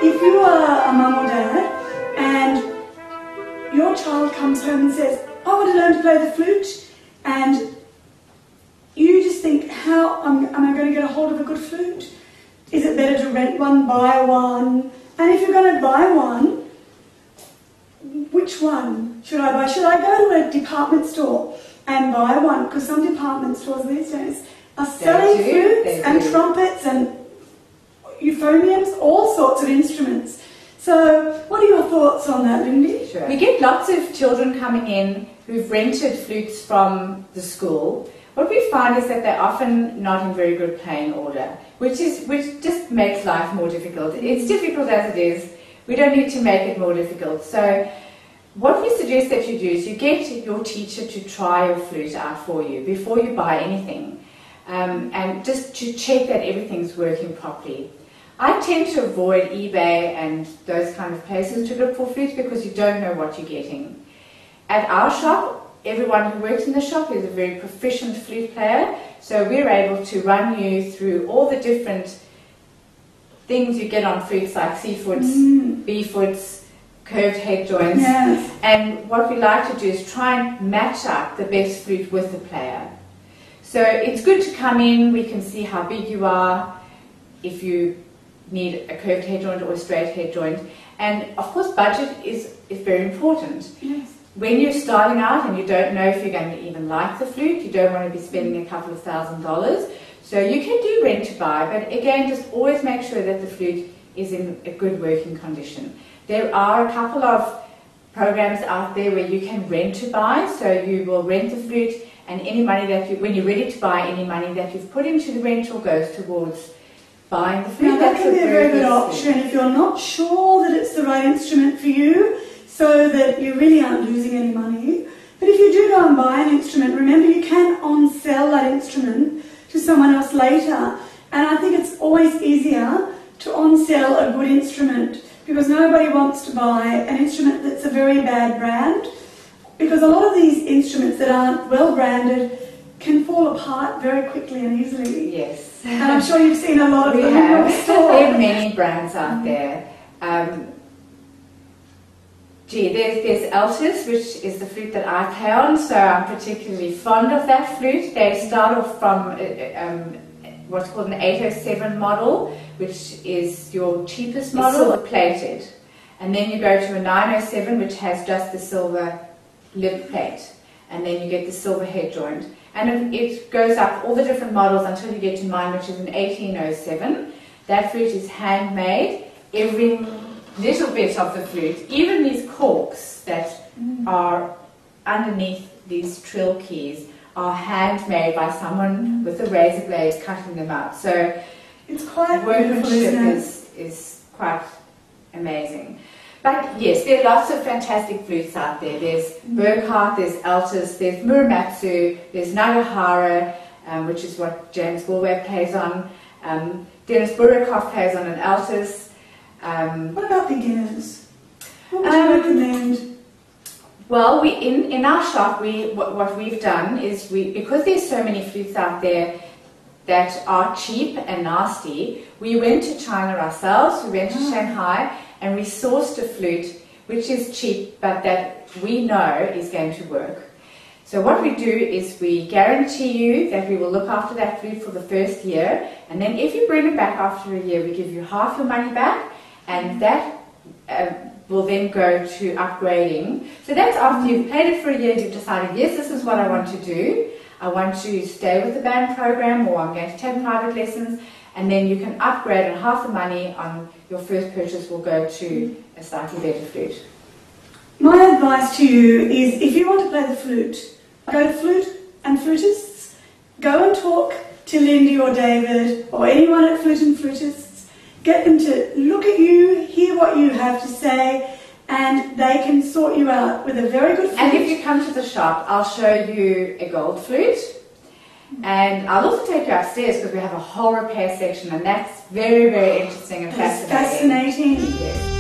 if you are a mum or dad and your child comes home and says, I want to learn to play the flute, and you just think, how am I going to get a hold of a good flute? Is it better to rent one, buy one? And if you're going to buy one, which one should I buy? Should I go to a department store and buy one? Because some department stores these days are selling flutes and trumpets and euphoniums, all sorts of instruments. So what are your thoughts on that, Lyndie? Sure. We get lots of children coming in who've rented flutes from the school. What we find is that they're often not in very good playing order, which just makes life more difficult. It's difficult as it is. We don't need to make it more difficult. So what we suggest that you do is you get your teacher to try your flute out for you before you buy anything, and just to check that everything's working properly. I tend to avoid eBay and those kind of places to look for flutes because you don't know what you're getting. At our shop, everyone who works in the shop is a very proficient flute player, so we're able to run you through all the different things you get on flutes like C-foots, B-foots, curved head joints. Yes. And what we like to do is try and match up the best flute with the player. So it's good to come in, we can see how big you are, if you need a curved head joint or a straight head joint. And of course budget is very important. Yes. When you're starting out and you don't know if you're going to even like the flute, you don't want to be spending a couple of $1,000s. So you can do rent to buy, but again, just always make sure that the flute is in a good working condition. There are a couple of programs out there where you can rent to buy, so you will rent the flute, and any money that when you're ready to buy, any money that you've put into the rental goes towards buying the flute. Now that can be a very good option if you're not sure that it's the right instrument for you, so that you really aren't losing any money. But if you do go and buy an instrument, remember you can on-sell that instrument to someone else later. And I think it's always easier to on-sell a good instrument, because nobody wants to buy an instrument that's a very bad brand, because a lot of these instruments that aren't well branded can fall apart very quickly and easily. Yes. And I'm sure you've seen a lot of them in your store. There are many brands out there. There's Altus, which is the flute that I play on, so I'm particularly fond of that flute. They start off from what's called an 807 model, which is your cheapest model, silver plated. And then you go to a 907, which has just the silver lip plate. And then you get the silver head joint. And it goes up all the different models until you get to mine, which is an 1807. That flute is handmade. Every little bit of the flute, even these corks that are underneath these trill keys, are handmade by someone with a razor blade cutting them out. So it's quite workmanship is quite amazing. But yes, there are lots of fantastic flutes out there. There's Burkart, there's Altus, there's Muramatsu, there's Nagahara, which is what James Woolweb plays on. Dennis Burkart plays on an Altus. What about beginners? What would you recommend? Well, in our shop, what we've done is because there's so many flutes out there that are cheap and nasty, we went to China ourselves, we went to Shanghai, and we sourced a flute which is cheap but that we know is going to work. So what we do is we guarantee you that we will look after that flute for the first year, and then if you bring it back after a year, we give you half your money back, and that will then go to upgrading. So that's after you've played it for a year and you've decided, yes, this is what I want to do. I want to stay with the band program, or I'm going to take private lessons, and then you can upgrade, and half the money on your first purchase will go to a slightly better flute. My advice to you is, if you want to play the flute, go to Flute and Flutists, go and talk to Lyndie or David or anyone at Flute and Flutists, get them to look at you, hear what you have to say, and they can sort you out with a very good flute. And if you come to the shop, I'll show you a gold flute. And I'll also take you upstairs because we have a whole repair section, and that's very, very interesting and fascinating. It's fascinating. Yes.